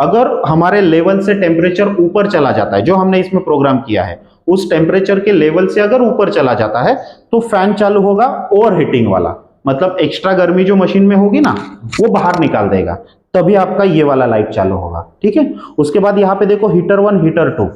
अगर हमारे लेवल से टेम्परेचर ऊपर चला जाता है, जो हमने इसमें प्रोग्राम किया है उस टेम्परेचर के लेवल से अगर ऊपर चला जाता है तो फैन चालू होगा ओवर हीटिंग वाला, मतलब एक्स्ट्रा गर्मी जो मशीन में होगी ना वो बाहर निकाल देगा, तभी आपका ये वाला लाइट चालू होगा। ठीक है, उसके बाद यहाँ पे देखो हीटर 1 हीटर 2,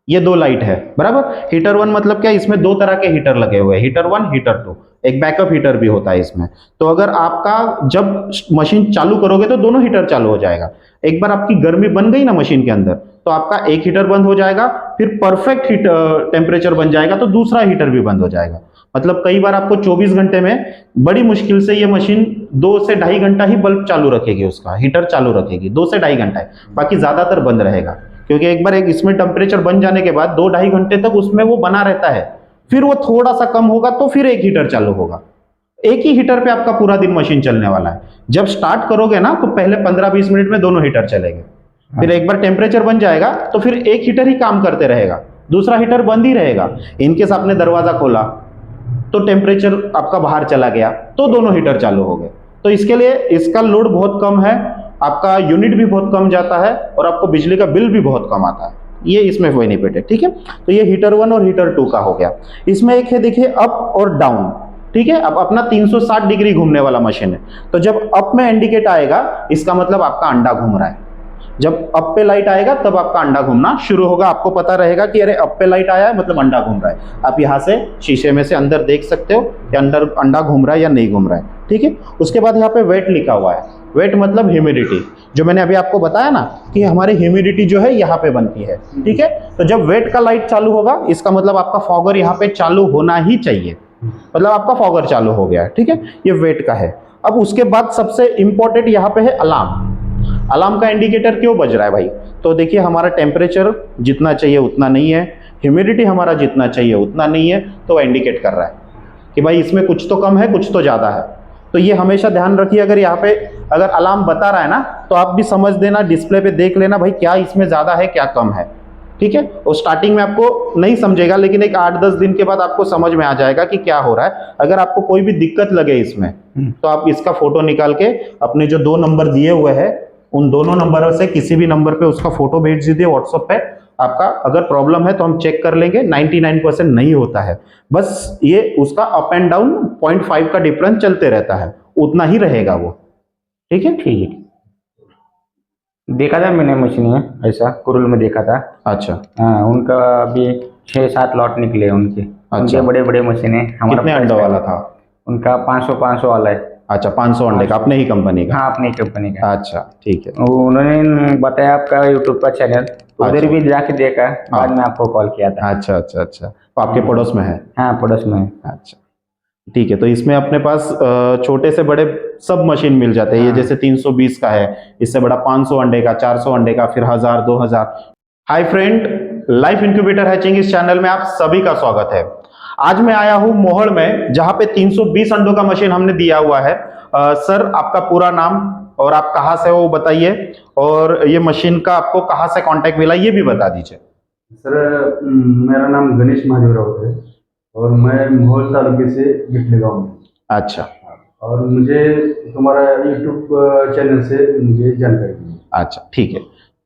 ये दो लाइट है बराबर। हीटर 1 मतलब क्या, इसमें दो तरह के हीटर लगे हुए हैं, हीटर 1 हीटर 2, एक बैकअप हीटर भी होता है इसमें। तो अगर आपका जब मशीन चालू करोगे तो दोनों हीटर चालू हो जाएगा। एक बार आपकी गर्मी बन गई ना मशीन के अंदर तो आपका एक हीटर बंद हो जाएगा, फिर परफेक्ट टेम्परेचर बन जाएगा तो दूसरा हीटर भी बंद हो जाएगा। मतलब कई बार आपको 24 घंटे में बड़ी मुश्किल से ये मशीन 2 से 2.5 घंटा ही बल्ब चालू रखेगी, उसका हीटर चालू रखेगी 2 से 2.5 घंटा है, बाकी ज्यादातर बंद रहेगा। क्योंकि एक बार इसमें टेम्परेचर बन जाने के बाद 2-2.5 घंटे तक उसमें वो बना रहता है, फिर वो थोड़ा सा कम होगा तो फिर एक हीटर चालू होगा। एक ही हीटर पे आपका पूरा दिन मशीन चलने वाला है। जब स्टार्ट करोगे ना तो पहले 15-20 मिनट में दोनों हीटर चलेंगे, फिर एक बार टेम्परेचर बन जाएगा तो फिर एक हीटर ही काम करते रहेगा, दूसरा हीटर बंद ही रहेगा। इनकेस आपने दरवाजा खोला तो टेम्परेचर आपका बाहर चला गया तो दोनों हीटर चालू हो गए। तो इसके लिए इसका लोड बहुत कम है, आपका यूनिट भी बहुत कम जाता है और आपको बिजली का बिल भी बहुत कम आता है। ये इसमें बेनिफिट है। ठीक है, तो ये हीटर 1 और हीटर 2 का हो गया। इसमें एक है देखिए अप और डाउन। ठीक है, अब अपना 360 डिग्री घूमने वाला मशीन है, तो जब अप में इंडिकेट आएगा इसका मतलब आपका अंडा घूम रहा है। जब अप पे लाइट आएगा तब आपका अंडा घूमना शुरू होगा, आपको पता रहेगा कि अरे अप पे लाइट आया है मतलब अंडा घूम रहा है। आप यहाँ से शीशे में से अंदर देख सकते हो कि अंदर अंडा घूम रहा है या नहीं घूम रहा है। ठीक है, उसके बाद यहाँ पे वेट लिखा हुआ है। वेट मतलब ह्यूमिडिटी, जो मैंने अभी आपको बताया ना कि हमारी ह्यूमिडिटी जो है यहाँ पे बनती है। ठीक है, तो जब वेट का लाइट चालू होगा इसका मतलब आपका फॉगर यहाँ पे चालू होना ही चाहिए, मतलब आपका फॉगर चालू हो गया है। ठीक है, ये वेट का है। अब उसके बाद सबसे इंपॉर्टेंट यहाँ पे है अलार्म। अलार्म का इंडिकेटर क्यों बज रहा है भाई, तो देखिए हमारा टेम्परेचर जितना चाहिए उतना नहीं है, ह्यूमिडिटी हमारा जितना चाहिए उतना नहीं है, तो इंडिकेट कर रहा है कि भाई इसमें कुछ तो कम है कुछ तो ज्यादा है। तो ये हमेशा ध्यान रखिए, अगर यहाँ पे अगर अलार्म बता रहा है ना तो आप भी समझ देना, डिस्प्ले पे देख लेना भाई क्या इसमें ज्यादा है क्या कम है। ठीक है, और स्टार्टिंग में आपको नहीं समझेगा लेकिन एक 8-10 दिन के बाद आपको समझ में आ जाएगा कि क्या हो रहा है। अगर आपको कोई भी दिक्कत लगे इसमें तो आप इसका फोटो निकाल के अपने जो 2 नंबर दिए हुए हैं उन दोनों नंबरों से किसी भी नंबर पे उसका फोटो भेज दीजिए व्हाट्सएप पे। आपका अगर प्रॉब्लम है तो हम चेक कर लेंगे, 99% नहीं होता है, बस ये उसका अप एंड डाउन 0.5 का डिफरेंस चलते रहता है, उतना ही रहेगा वो। ठीक है, ठीक है, देखा था मैंने मशीन में, ऐसा कुरुल में देखा था। अच्छा हाँ, उनका अभी 6-7 लॉट निकले उनके। अच्छा, उनके बड़े बड़े मशीन है। कितने अंडों वाला था? उनका 500 वाला है। अच्छा, 500 अंडे का, अपने ही कंपनी का? हाँ, अपनी कंपनी का। अच्छा ठीक है, उन्होंने बताया आपका यूट्यूब का चैनल, उधर भी जाके देखा, बाद में आपको कॉल किया था। अच्छा अच्छा अच्छा, तो आपके पड़ोस में है? हाँ, पड़ोस में है। अच्छा ठीक है, तो इसमें अपने पास छोटे से बड़े सब मशीन मिल जाते हैं। ये जैसे 320 का है, इससे बड़ा 500 अंडे का, 400 अंडे का, फिर 1000 2000। Hi friend, life incubator hatching इस चैनल में आप सभी का स्वागत है। आज मैं आया हूं मोहड़ में, जहां पे 320 अंडों का मशीन हमने दिया हुआ है। सर आपका पूरा नाम और आप कहां से हो वो बताइए, और ये मशीन का आपको कहां से कांटेक्ट मिला ये भी बता दीजिए। सर मेरा नाम गणेश महादेव राउत है और मैं मोहोल तालुके से गिटले गाँव में। अच्छा, और मुझे तुम्हारा यूट्यूब चैनल से मुझे जानकारी दी। अच्छा ठीक है,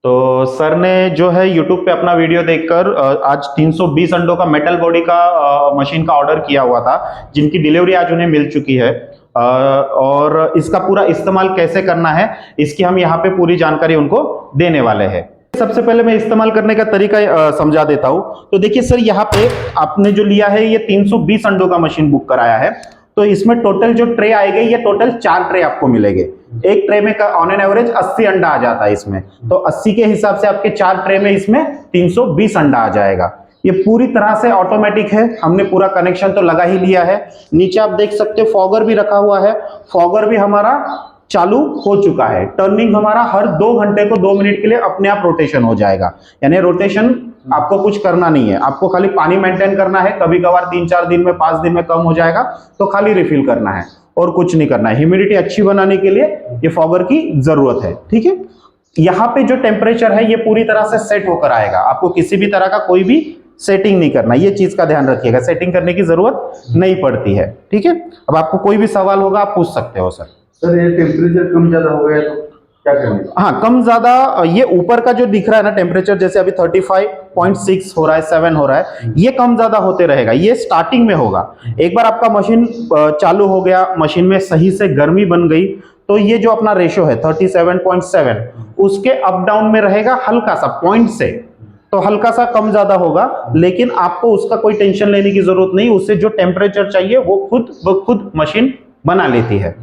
तो सर ने जो है यूट्यूब पे अपना वीडियो देखकर आज 320 अंडों का मेटल बॉडी का मशीन का ऑर्डर किया हुआ था, जिनकी डिलीवरी आज उन्हें मिल चुकी है। और इसका पूरा इस्तेमाल कैसे करना है इसकी हम यहाँ पे पूरी जानकारी उनको देने वाले हैं। सबसे पहले मैं इस्तेमाल करने का तरीका समझा देता हूं। तो देखिए सर, यहाँ पे आपने जो लिया है ये 320 अंडों का मशीन बुक कराया है, तो इसमें टोटल जो ट्रे आएंगे ये टोटल 4 ट्रे आपको मिलेंगे। एक ट्रे में ऑन एन एवरेज 80 अंडा आ जाता है इसमें, तो 80 के हिसाब से आपके 4 ट्रे में इसमें 320 अंडा आ जाएगा। ये पूरी तरह से ऑटोमेटिक है, हमने पूरा कनेक्शन तो लगा ही लिया है। नीचे आप देख सकते हो फॉगर भी रखा हुआ है, फॉगर भी हमारा चालू हो चुका है। टर्निंग हमारा हर 2 घंटे को 2 मिनट के लिए अपने आप रोटेशन हो जाएगा, यानी रोटेशन आपको कुछ करना नहीं है, आपको खाली पानी मेंटेन करना है। कभी कभार 3-4 दिन में 5 दिन में कम हो जाएगा तो खाली रिफिल करना है और कुछ नहीं करना है। ह्यूमिडिटी अच्छी बनाने के लिए ये फॉगर की जरूरत है। ठीक है, यहाँ पे जो टेम्परेचर है ये पूरी तरह से सेट होकर आएगा, आपको किसी भी तरह का कोई भी सेटिंग नहीं करना, ये चीज का ध्यान रखिएगा, सेटिंग करने की जरूरत नहीं पड़ती है। ठीक है, अब आपको कोई भी सवाल होगा आप पूछ सकते हो सर। सर ये टेम्परेचर कम ज़्यादा हो गया तो क्या करने का? हाँ, कम ज्यादा ये ऊपर का जो दिख रहा है ना टेम्परेचर, जैसे अभी 35.6 हो रहा है, 7 हो रहा है, ये कम ज्यादा होते रहेगा, ये स्टार्टिंग में होगा। एक बार आपका मशीन चालू हो गया, मशीन में सही से गर्मी बन गई, तो ये जो अपना रेशो है 37.7, उसके अप डाउन में रहेगा हल्का सा पॉइंट से, तो हल्का सा कम ज्यादा होगा, लेकिन आपको उसका कोई टेंशन लेने की जरूरत नहीं। उससे जो टेम्परेचर चाहिए वो खुद मशीन बना लेती है।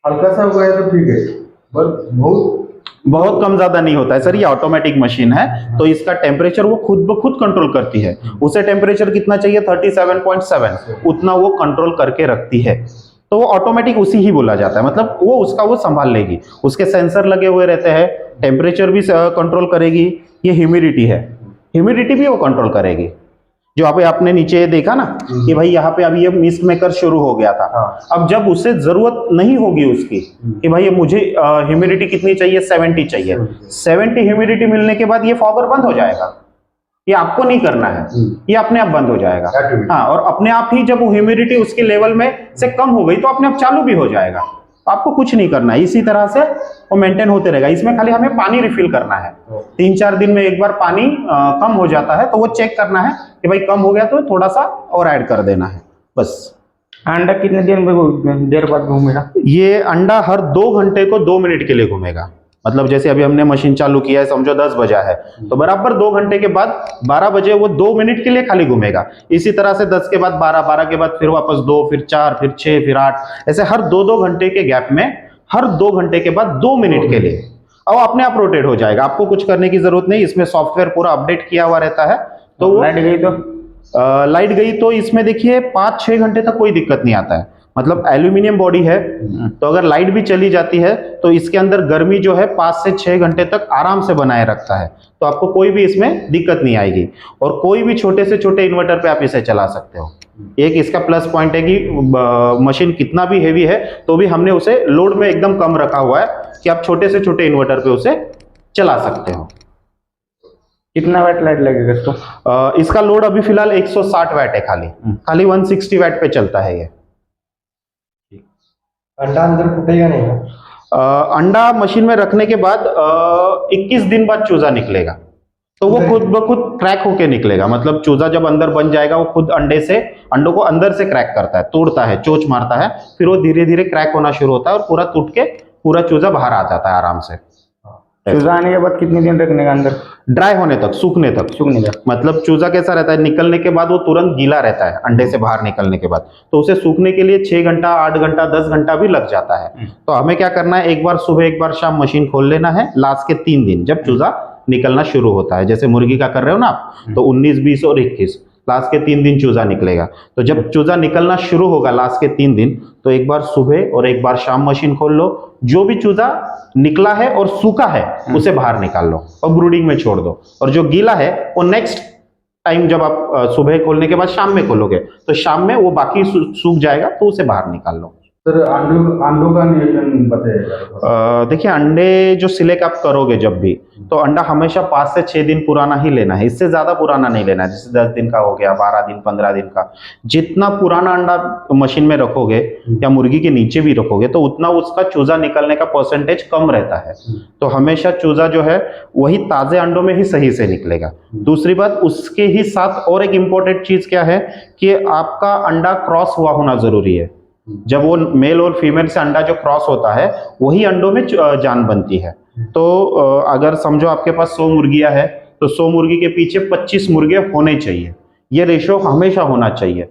हल्का सा हो गया तो ठीक है, पर बहुत कम ज्यादा नहीं होता है सर, ये ऑटोमेटिक मशीन है, तो इसका टेम्परेचर वो खुद ब खुद कंट्रोल करती है। उसे टेम्परेचर कितना चाहिए 37.7, उतना वो कंट्रोल करके रखती है, तो वो ऑटोमेटिक उसी ही बोला जाता है, मतलब वो संभाल लेगी। उसके सेंसर लगे हुए रहते हैं, टेम्परेचर भी कंट्रोल करेगी। ये ह्यूमिडिटी है, ह्यूमिडिटी भी वो कंट्रोल करेगी। जो अभी आपने नीचे देखा ना कि भाई यहाँ पे अभी ये मिस्ट मेकर शुरू हो गया था, अब जब उसे जरूरत नहीं होगी उसकी कि भाई मुझे ह्यूमिडिटी कितनी चाहिए, 70 चाहिए, 70 ह्यूमिडिटी मिलने के बाद ये फॉगर बंद हो जाएगा। ये आपको नहीं करना है, ये अपने आप बंद हो जाएगा। हाँ, और अपने आप ही जब वो ह्यूमिडिटी उसके लेवल में से कम हो गई तो अपने आप चालू भी हो जाएगा, तो आपको कुछ नहीं करना है। इसी तरह से वो मेंटेन होते रहेगा। इसमें खाली हमें पानी रिफिल करना है, 3-4 दिन में एक बार पानी कम हो जाता है तो वो चेक करना है कि भाई कम हो गया तो थोड़ा सा और ऐड कर देना है, बस। अंडा कितने देर बाद घूमेगा? ये अंडा हर 2 घंटे को 2 मिनट के लिए घूमेगा। मतलब जैसे अभी हमने मशीन चालू किया है, समझो 10 बजा है, तो बराबर 2 घंटे के बाद 12 बजे वो 2 मिनट के लिए खाली घूमेगा। इसी तरह से 10 के बाद 12, 12 के बाद फिर वापस 2, फिर 4, फिर 6, फिर 8, ऐसे हर 2-2 घंटे के गैप में, हर 2 घंटे के बाद 2 मिनट के लिए, और अपने आप रोटेट हो जाएगा। आपको कुछ करने की जरूरत नहीं, इसमें सॉफ्टवेयर पूरा अपडेट किया हुआ रहता है। तो लाइट गई तो इसमें देखिए 5-6 घंटे तक कोई दिक्कत नहीं आता है। मतलब एल्यूमिनियम बॉडी है, तो अगर लाइट भी चली जाती है तो इसके अंदर गर्मी जो है 5 से 6 घंटे तक आराम से बनाए रखता है, तो आपको कोई भी इसमें दिक्कत नहीं आएगी। और कोई भी छोटे से छोटे इन्वर्टर पे आप इसे चला सकते हो। एक इसका प्लस पॉइंट है कि मशीन कितना भी हेवी है तो भी हमने उसे लोड में एकदम कम रखा हुआ है कि आप छोटे से छोटे इन्वर्टर पे उसे चला सकते हो। कितना वाट लाइट लगेगा इसको? इसका लोड अभी फिलहाल 160 वाट है, खाली 160 वाट पे चलता है ये। अंडा अंदर फूटेगा नहीं? अंडा मशीन में रखने के बाद 21 दिन बाद चूजा निकलेगा, तो वो खुद ब खुद क्रैक होके निकलेगा। मतलब चूजा जब अंदर बन जाएगा वो खुद अंडों को अंदर से क्रैक करता है, तोड़ता है, चोंच मारता है, फिर वो धीरे धीरे क्रैक होना शुरू होता है और पूरा टूट के पूरा चूजा बाहर आ जाता है आराम से। चूजा आने के बाद कितने दिन रखने का अंदर? ड्राई होने तक, सूखने तक। मतलब चूजा कैसा रहता है, निकलने के बाद वो तुरंत गीला रहता है अंडे से बाहर निकलने के बाद, तो उसे सूखने के लिए 6 घंटा, 8 घंटा, 10 घंटा भी लग जाता है। तो हमें क्या करना है, एक बार सुबह एक बार शाम मशीन खोल लेना है। लास्ट के 3 दिन जब चूजा निकलना शुरू होता है, जैसे मुर्गी का कर रहे हो ना आप, तो 19, 20 और 21, लास्ट के 3 दिन चूजा निकलेगा। तो जब चूजा निकलना शुरू होगा लास्ट के 3 दिन, तो एक बार सुबह और एक बार शाम मशीन खोल लो। जो भी चूजा निकला है और सूखा है उसे बाहर निकाल लो और ब्रूडिंग में छोड़ दो, और जो गीला है वो नेक्स्ट टाइम जब आप सुबह खोलने के बाद शाम में खोलोगे तो शाम में वो बाकी सूख जाएगा, तो उसे बाहर निकाल लो। सर अंडों का नियोजन बताइएगा। देखिए, अंडे जो सिलेक्ट आप करोगे जब भी, तो अंडा हमेशा 5 से 6 दिन पुराना ही लेना है, इससे ज्यादा पुराना नहीं लेना है। जैसे 10 दिन का हो गया, 12 दिन, 15 दिन का, जितना पुराना अंडा मशीन में रखोगे या मुर्गी के नीचे भी रखोगे तो उतना उसका चूजा निकलने का परसेंटेज कम रहता है। तो हमेशा चूजा जो है वही ताजे अंडों में ही सही से निकलेगा। दूसरी बात, उसके ही साथ और एक इम्पोर्टेंट चीज क्या है कि आपका अंडा क्रॉस हुआ होना जरूरी है। जब वो मेल और फीमेल से अंडा जो क्रॉस होता है वही अंडों में जान बनती है। तो अगर समझो आपके पास 100 मुर्गियां है तो 100 मुर्गी के पीछे 25 मुर्गे होने चाहिए, ये रेशो हमेशा होना चाहिए।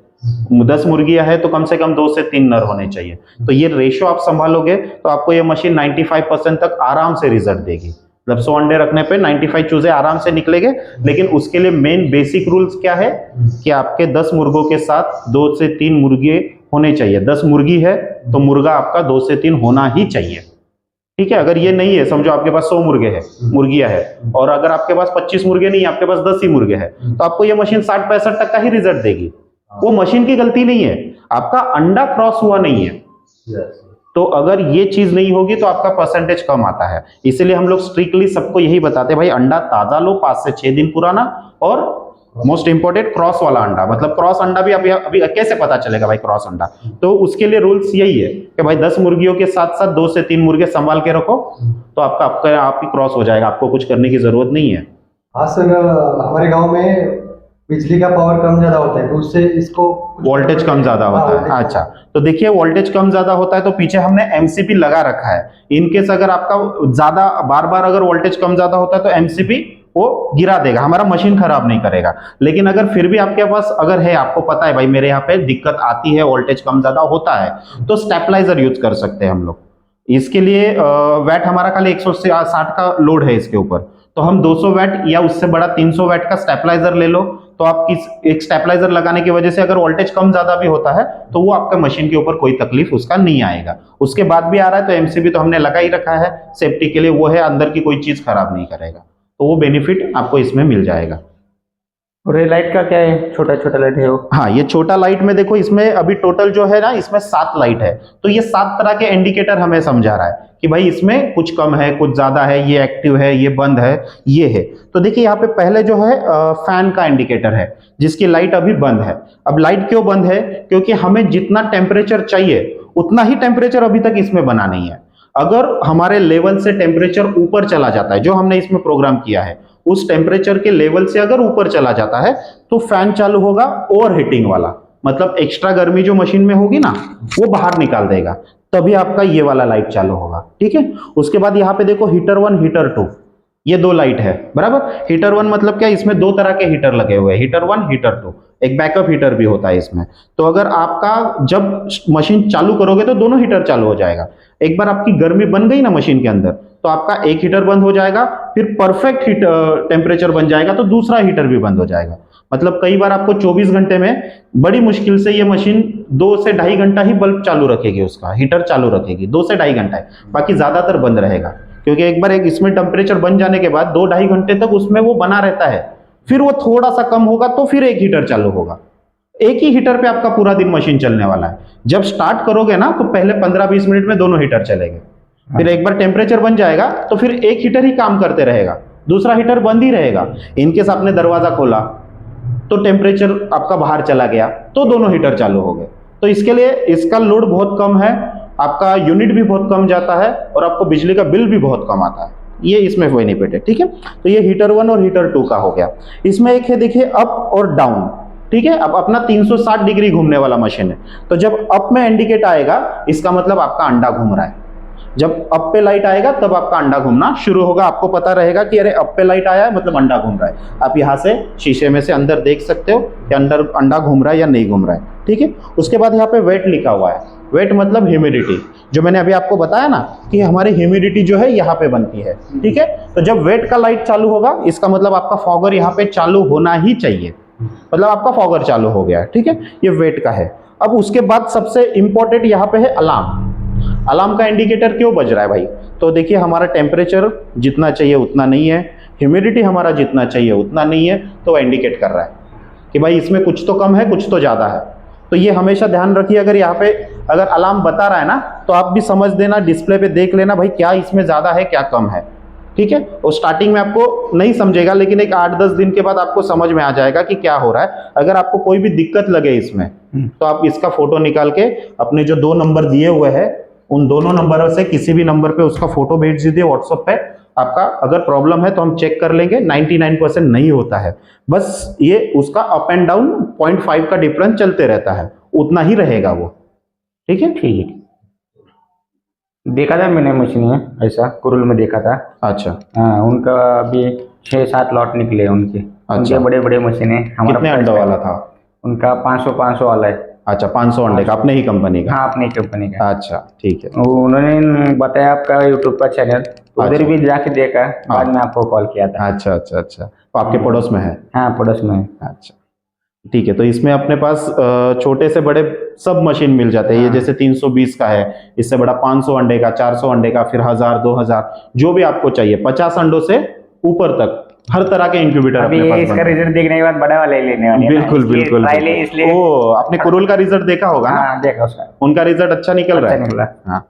10 मुर्गियां है तो कम से कम 2 से 3 नर होने चाहिए। तो ये रेशो आप संभालोगे तो आपको ये मशीन 95% तक आराम से रिजल्ट देगी। मतलब 100 अंडे रखने पे 95 चूजे आराम से निकलेंगे। लेकिन उसके लिए मेन बेसिक रूल्स क्या है कि आपके 10 मुर्गों के साथ 2 से 3 मुर्गे होने चाहिए। 10 मुर्गी है तो मुर्गा आपका 2 से 3 होना ही चाहिए, ठीक है। अगर ये नहीं है, समझो आपके पास 100 मुर्गे है, मुर्गियां है, और अगर आपके पास 25 मुर्गे नहीं, आपके पास 10 ही मुर्गे है, तो आपको ये मशीन 60-65 तक का ही रिजल्ट देगी। वो मशीन की गलती नहीं है, आपका अंडा क्रॉस हुआ नहीं है। तो अगर ये चीज नहीं होगी तो आपका परसेंटेज कम आता है। इसीलिए हम लोग स्ट्रिक्टली सबको यही बताते हैं, भाई अंडा ताजा लो, 5 से 6 दिन पुराना, और मोस्ट इंपॉर्टेंट क्रॉस वाला अंडा, मतलब क्रॉस अंडा भी अभी कैसे पता चलेगा भाई क्रॉस अंडा? तो उसके लिए रूल्स यही है कि भाई 10 मुर्गियों के साथ साथ 2 से 3 मुर्गे संभाल के रखो, तो आपका आप ही क्रॉस हो जाएगा, आपको कुछ करने की जरूरत नहीं है। हाँ सर, हमारे गांव में बिजली का पावर कम ज्यादा होता है, तो उससे इसको वोल्टेज कम ज्यादा होता है। अच्छा, तो देखिए वोल्टेज कम ज्यादा होता है तो पीछे हमने एमसीपी लगा रखा है। इनकेस अगर आपका ज्यादा बार बार अगर वोल्टेज कम ज्यादा होता है तो एमसीपी वो गिरा देगा, हमारा मशीन खराब नहीं करेगा। लेकिन अगर फिर भी आपके पास अगर है, आपको पता है भाई मेरे यहाँ पे दिक्कत आती है, वोल्टेज कम ज्यादा होता है, तो स्टेबलाइजर यूज कर सकते हैं हम लोग। इसके लिए वैट हमारा खाली 160 का लोड है इसके ऊपर, तो हम 200 वैट या उससे बड़ा 300 वैट का स्टेबलाइजर ले लो। तो आप एक स्टेबलाइजर लगाने की वजह से अगर वोल्टेज कम ज्यादा भी होता है तो वो आपका मशीन के ऊपर कोई तकलीफ उसका नहीं आएगा। उसके बाद भी आ रहा है तो एमसीबी तो हमने लगा ही रखा है सेफ्टी के लिए, वो है अंदर की कोई चीज खराब नहीं करेगा, तो वो बेनिफिट आपको इसमें मिल जाएगा। और ये लाइट का क्या है, छोटा छोटा लाइट है वो? हाँ, ये छोटा लाइट में देखो, इसमें अभी टोटल जो है ना, इसमें 7 लाइट है, तो ये 7 तरह के इंडिकेटर हमें समझा रहा है कि भाई इसमें कुछ कम है, कुछ ज्यादा है, ये एक्टिव है, ये बंद है, ये है। तो देखिए यहाँ पे पहले जो है फैन का इंडिकेटर है जिसकी लाइट अभी बंद है। अब लाइट क्यों बंद है? क्योंकि हमें जितना टेम्परेचर चाहिए उतना ही टेम्परेचर अभी तक इसमें बना नहीं है। अगर हमारे लेवल से टेम्परेचर ऊपर चला जाता है, जो हमने इसमें प्रोग्राम किया है, उस टेम्परेचर के लेवल से अगर ऊपर चला जाता है तो फैन चालू होगा ओवर हीटिंग वाला, मतलब एक्स्ट्रा गर्मी जो मशीन में होगी ना वो बाहर निकाल देगा, तभी आपका ये वाला लाइट चालू होगा। ठीक है, उसके बाद यहाँ पे देखो हीटर 1 हीटर 2, ये 2 लाइट है बराबर। हीटर 1 मतलब क्या, इसमें 2 तरह के हीटर लगे हुए हैं, हीटर 1 हीटर 2, एक बैकअप हीटर भी होता है इसमें। तो अगर आपका जब मशीन चालू करोगे तो दोनों हीटर चालू हो जाएगा। एक बार आपकी गर्मी बन गई ना मशीन के अंदर तो आपका एक हीटर बंद हो जाएगा, फिर परफेक्ट टेम्परेचर बन जाएगा तो दूसरा हीटर भी बंद हो जाएगा। मतलब कई बार आपको 24 घंटे में बड़ी मुश्किल से ये मशीन 2 से 2.5 घंटा ही बल्ब चालू रखेगी, उसका हीटर चालू रखेगी 2 से 2.5 घंटा है, बाकी ज्यादातर बंद रहेगा। क्योंकि एक बार इसमें टेम्परेचर बन जाने के बाद 2-2.5 घंटे तक उसमें वो बना रहता है, फिर वो थोड़ा सा कम होगा तो फिर एक हीटर चालू होगा। एक ही हीटर पे आपका पूरा दिन मशीन चलने वाला है। जब स्टार्ट करोगे ना तो पहले 15-20 मिनट में दोनों हीटर चलेंगे, फिर एक बार टेम्परेचर बन जाएगा तो फिर एक हीटर ही काम करते रहेगा, दूसरा हीटर बंद ही रहेगा। इनकेस आपने दरवाजा खोला तो टेम्परेचर आपका बाहर चला गया तो दोनों हीटर चालू हो गए। तो इसके लिए इसका लोड बहुत कम है, आपका यूनिट भी बहुत कम जाता है और आपको बिजली का बिल भी बहुत कम आता है। ये इसमें बेनिफिट है। ठीक है, तो ये हीटर 1 और हीटर 2 का हो गया। इसमें एक है देखिए अप और डाउन। ठीक है, अब अपना 360 डिग्री घूमने वाला मशीन है, तो जब अप में इंडिकेट आएगा इसका मतलब आपका अंडा घूम रहा है। जब अप पे लाइट आएगा तब आपका अंडा घूमना शुरू होगा, आपको पता रहेगा कि अरे अप पे लाइट आया है मतलब अंडा घूम रहा है। आप यहाँ से शीशे में से अंदर देख सकते हो कि अंदर अंडा घूम रहा है या नहीं घूम रहा है। ठीक है, उसके बाद यहाँ पे वेट लिखा हुआ है। वेट मतलब ह्यूमिडिटी, जो मैंने अभी आपको बताया ना कि हमारी ह्यूमिडिटी जो है यहाँ पे बनती है। ठीक है, तो जब वेट का लाइट चालू होगा इसका मतलब आपका फॉगर यहाँ पे चालू होना ही चाहिए, मतलब आपका फॉगर चालू हो गया है। ठीक है, ये वेट का है। अब उसके बाद सबसे इंपॉर्टेंट यहाँ पे है अलार्म। अलार्म का इंडिकेटर क्यों बज रहा है भाई? तो देखिए हमारा टेम्परेचर जितना चाहिए उतना नहीं है, ह्यूमिडिटी हमारा जितना चाहिए उतना नहीं है, तो इंडिकेट कर रहा है कि भाई इसमें कुछ तो कम है कुछ तो ज्यादा है। तो ये हमेशा ध्यान रखिए, अगर यहाँ पे अगर अलार्म बता रहा है ना तो आप भी समझ देना, डिस्प्ले पे देख लेना भाई क्या इसमें ज्यादा है क्या कम है। ठीक है, और स्टार्टिंग में आपको नहीं समझेगा लेकिन एक 8-10 दिन के बाद आपको समझ में आ जाएगा कि क्या हो रहा है। अगर आपको कोई भी दिक्कत लगे इसमें तो आप इसका फोटो निकाल के अपने जो 2 नंबर दिए हुए हैं उन दोनों नंबरों से किसी भी नंबर पे उसका फोटो भेज दीजिए व्हाट्सएप पे। आपका अगर प्रॉब्लम है तो हम चेक कर लेंगे, 99% नहीं होता है, बस ये उसका अप एंड डाउन 0.5 का डिफरेंस चलते रहता है, उतना ही रहेगा वो। ठीक है, ठीक है, देखा था मैंने मशीन में, ऐसा कुरुल में देखा था। अच्छा हाँ, उनका अभी 6-7 लॉट निकले उनके। अच्छा। उनके बड़े बड़े मशीन है। कितने अंडों वाला था? उनका 500 वाला है। अच्छा, 500 अंडे का, अपने ही कंपनी का? हाँ, अपनी कंपनी का। अच्छा ठीक है। उन्होंने बताया आपका यूट्यूब पर चैनल, उधर भी जाके देखा, बाद में आपको कॉल किया था। अच्छा अच्छा अच्छा, तो आपके पड़ोस में है? हाँ, पड़ोस में है। अच्छा ठीक है, तो इसमें अपने पास छोटे से बड़े सब मशीन मिल जाते हैं। ये जैसे 320 का है, इससे बड़ा 500 अंडे का, 400 अंडे का, फिर 1000-2000 जो भी आपको चाहिए, 50 अंडों से ऊपर तक हर तरह के इंक्यूबेटर अभी अपने पास इसका बनते हैं। रिजल्ट देखने के बाद बड़ा वाला ही लेने वाले हैं ना। बिल्कुल इसलिए बिल्कुल ट्रायल है, बिल्कुल। इसलिए। ओ, आपने कुरुल का रिजल्ट देखा होगा ना? हाँ, देखा उसका, उनका रिजल्ट अच्छा निकल रहा अच्छा है। निकला। हाँ,